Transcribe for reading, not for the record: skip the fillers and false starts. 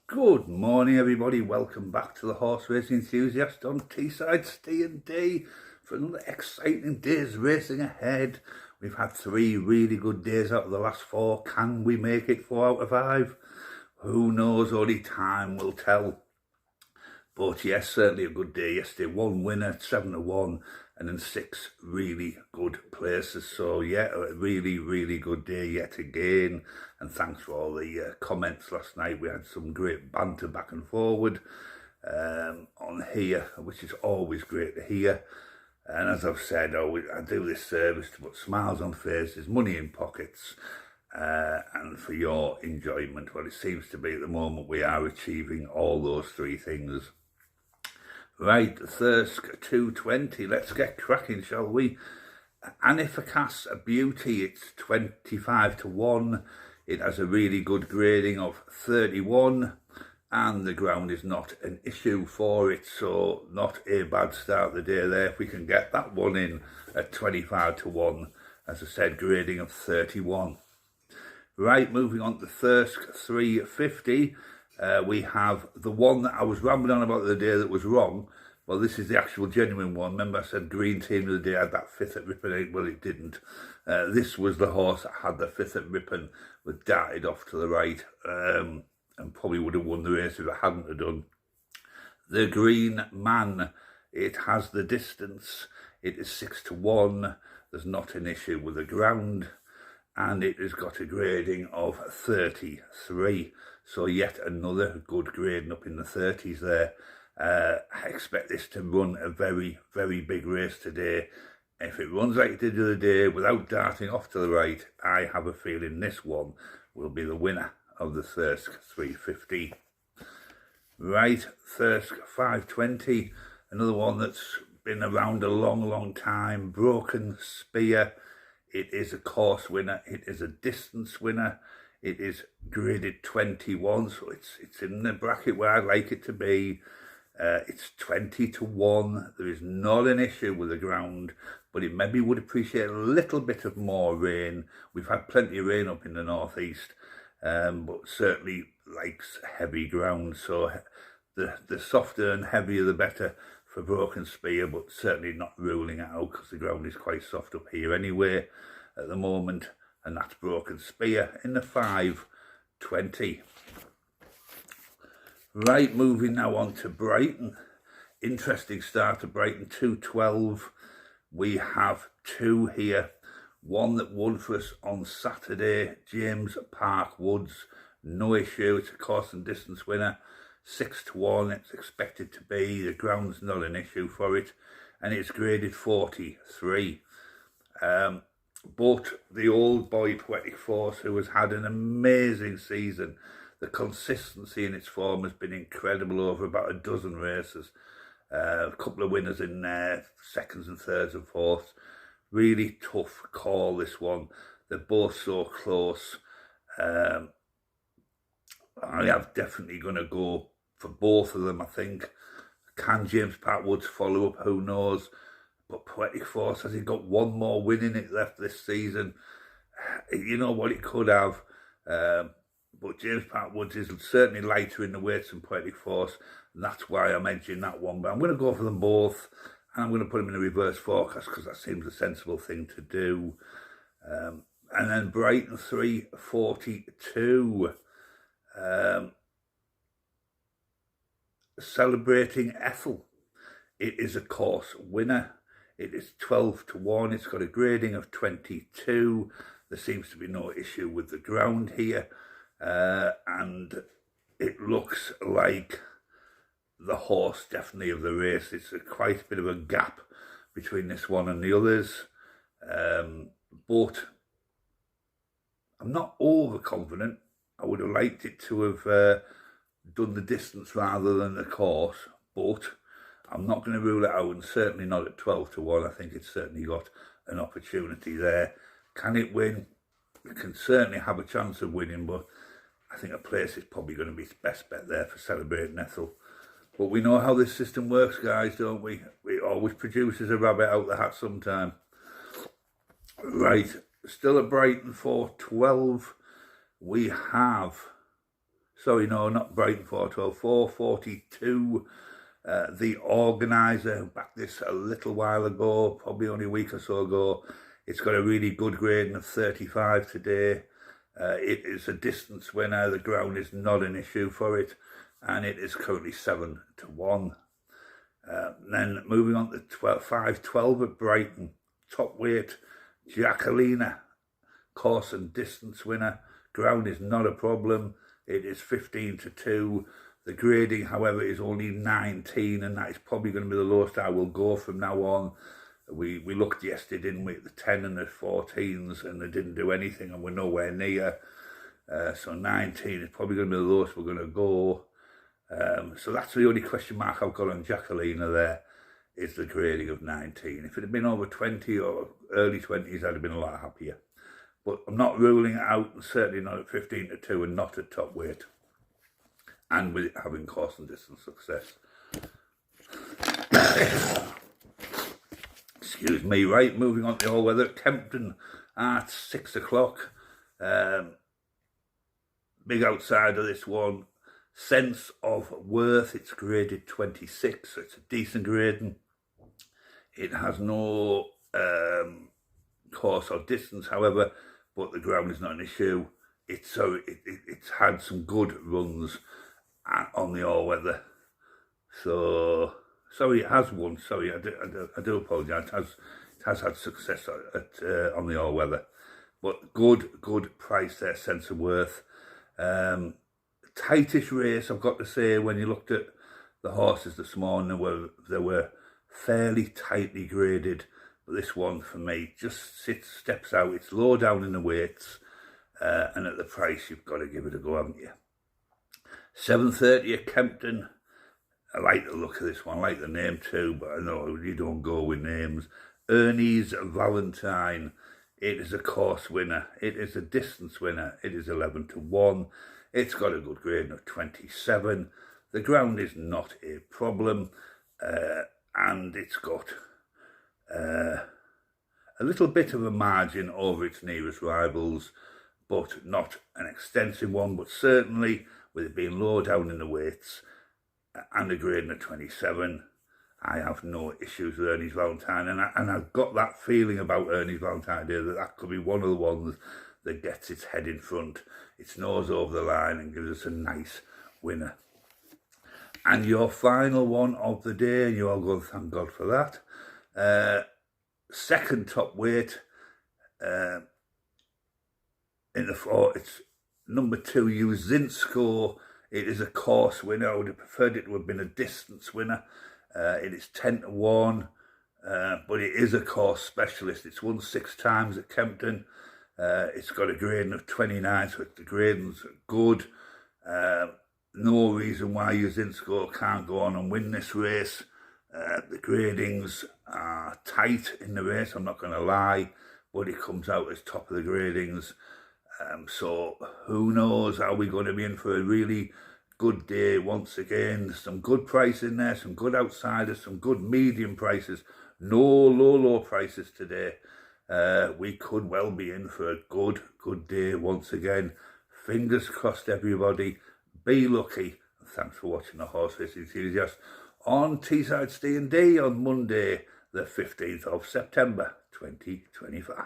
Good morning, everybody. Welcome back to the Horse Racing Enthusiast on Teesside Ste&Dee for another exciting day's racing ahead. We've had 3 really good days out of the last 4. Can we make it 4 out of 5? Who knows? Only time will tell. But yes, certainly a good day yesterday. 1 winner, 7 to 1, and then 6 really good places. So yeah, a really good day yet again. And thanks for all the comments last night. We had some great banter back and forward on here, which is always great to hear. And as I've said, I do this service to put smiles on faces, money in pockets, and for your enjoyment. Well, it seems to be at the moment we are achieving all those 3 things. Right, Thirsk 220, let's get cracking, shall we? Anificas, a beauty, it's 25 to 1. It has a really good grading of 31, and the ground is not an issue for it, so not a bad start of the day there. If we can get that one in at 25 to 1, as I said, grading of 31. Right, moving on to Thirsk 350. We have the one that I was rambling on about the other day that was wrong. Well, this is the actual genuine one. Remember I said green team the other day had that 5th at Ripon? Well, it didn't. This was the horse that had the 5th at Ripon, was darted off to the right, and probably would have won the race if it hadn't have done. The Green Man, it has the distance. It is 6 to 1. There's not an issue with the ground. And it has got a grading of 33. So yet another good grading up in the 30s there. I expect this to run a very big race today. If it runs like it did the other day without darting off to the right, I have a feeling this one will be the winner of the Thirsk 350. Right, Thirsk 520, another one that's been around a long time. Broken Spear. It is a course winner, it is a distance winner, it is graded 21, so it's in the bracket where I'd like it to be. It's 20 to 1, there is not an issue with the ground, but it maybe would appreciate a little bit of more rain. We've had plenty of rain up in the northeast, but certainly likes heavy ground, so the softer and heavier the better for Broken Spear, but certainly not ruling it out because the ground is quite soft up here anyway at the moment, and that's Broken Spear in the 520. Right, moving now on to Brighton. Interesting start at Brighton, 212. We have 2 here. One that won for us on Saturday, James Park Woods, no issue, it's a course and distance winner. 6 to 1, it's expected to be. The ground's not an issue for it, and it's graded 43. But the old boy Poetic Force, who has had an amazing season, the consistency in its form has been incredible over about a dozen races. A couple of winners in there, 2nds and 3rds and 4ths. Really tough call, this one. They're both so close. I am definitely going to go for both of them, I think. Can James Park Woods follow up? Who knows? But Poetic Force, has he got one more win in it left this season? You know what, it could have. But James Park Woods is certainly lighter in the weights than Poetic Force, and that's why I'm edging that one. But I'm going to go for them both, and I'm going to put them in a reverse forecast because that seems a sensible thing to do. And then Brighton 342. Celebrating Ethel. It is a course winner. It is 12 to 1. It's got a grading of 22. There seems to be no issue with the ground here. And it looks like the horse definitely of the race. It's quite a bit of a gap between this one and the others. But I'm not overconfident. I would have liked it to have done the distance rather than the course, but I'm not going to rule it out, and certainly not at 12 to 1. I think it's certainly got an opportunity there. Can it win? It can certainly have a chance of winning, but I think a place is probably going to be its best bet there for Celebrating Ethel. But we know how this system works, guys, don't we? It always produces a rabbit out the hat sometime. Right, still at Brighton 412. We have Sorry, no, not Brighton 412, 442. The organiser backed this a little while ago, probably only a week or so ago. It's got a really good grading of 35 today. It is a distance winner. The ground is not an issue for it, and it is currently 7-1. Then moving on to 512 at Brighton, top weight, Jacquelina, course and distance winner. Ground is not a problem. It is 15-2. The grading, however, is only 19, and that is probably going to be the lowest I will go from now on. We looked yesterday, didn't we, at the 10 and the 14s, and they didn't do anything, and we're nowhere near. So 19 is probably going to be the lowest we're going to go. So that's the only question mark I've got on Jacquelina there, is the grading of 19. If it had been over 20 or early 20s, I'd have been a lot happier. But I'm not ruling it out, and certainly not at 15-2 and not at top weight. And with it having course and distance success. Excuse me, right, moving on to the all-weather at Kempton at 6 o'clock. Big outside of this one. Sense of Worth, it's graded 26, so it's a decent grading. It has no course or distance, however, but the ground is not an issue. It's had some good runs on the all-weather. So, sorry, it has won. Sorry, I do apologise. It has had success on the all-weather. But good price there, Sense of Worth. Tightish race, I've got to say. When you looked at the horses this morning, they were fairly tightly graded. But this one, for me, just steps out. It's low down in the weights. And at the price, you've got to give it a go, haven't you? 7:30 at Kempton. I like the look of this one. I like the name too, but I know you don't go with names. Ernie's Valentine. It is a course winner. It is a distance winner. It is 11-1. It's got a good grading of 27. The ground is not a problem. And it's got a little bit of a margin over its nearest rivals, but not an extensive one. But certainly, with it being low down in the weights and a grading of 27, I have no issues with Ernie's Valentine. And I've got that feeling about Ernie's Valentine here, that could be one of the ones that gets its head in front, its nose over the line, and gives us a nice winner. And your final one of the day, and you all go, thank God for that. Second top weight in the four, it's number 2, Uzinsko. It is a course winner. I would have preferred it to have been a distance winner. It is 10-1, but it is a course specialist. It's won 6 times at Kempton. It's got a grading of 29, so the grading's good. No reason why Uzinsko can't go on and win this race. The gradings are tight in the race, I'm not going to lie, but it comes out as top of the gradings. So who knows, are we going to be in for a really good day once again? Some good price in there, some good outsiders, some good medium prices, no low prices today. We could well be in for a good day once again. Fingers crossed, everybody. Be lucky. Thanks for watching the Horse Racing Enthusiast on Teesside Ste&Dee on Monday, the 15th of September 2025.